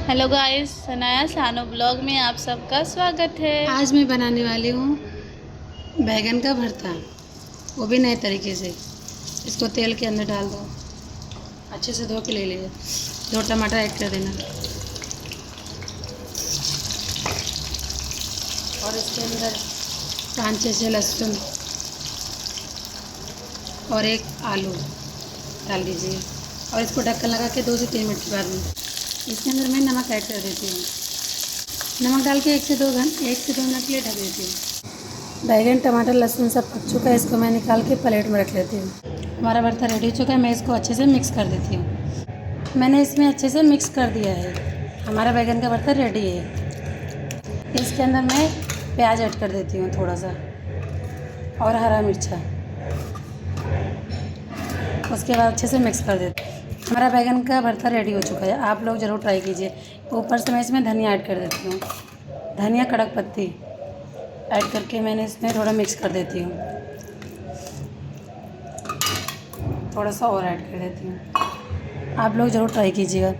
Hello guys, Sanaya सानू blog में आप सबका स्वागत है। आज मैं बनाने वाली हूँ बैगन का भरता, वो भी नए तरीके से। इसको तेल के अंदर डाल दो, अच्छे से धो के ले लीजिए। 2 टमाटर ऐड कर देना और इसके अंदर 5-6 लहसुन और 1 आलू डाल दीजिए और इसको ढक्कन लगा के 2 से 3 मिनट के बाद में इसके अंदर मैं नमक ऐड कर देती हूँ। नमक डाल के 1 से 2 मिनट के लिए ढक देती हूँ। बैगन, टमाटर, लहसुन सब पक चुका है, इसको मैं निकाल के प्लेट में रख लेती हूँ। हमारा भरता रेडी हो चुका है, मैं इसको अच्छे से मिक्स कर देती हूँ। मैंने इसमें अच्छे से मिक्स कर दिया है, हमारा बैगन का भरता रेडी है। इसके अंदर मैं प्याज ऐड कर देती हूँ थोड़ा सा और हरा मिर्चा, उसके बाद अच्छे से मिक्स कर देती हूँ। हमारा बैगन का भरता रेडी हो चुका है, आप लोग ज़रूर ट्राई कीजिए। ऊपर से मैं इसमें धनिया ऐड कर देती हूँ, धनिया, कड़क पत्ती ऐड करके मैंने इसमें थोड़ा मिक्स कर देती हूँ। थोड़ा सा और ऐड कर देती हूँ, आप लोग ज़रूर ट्राई कीजिएगा।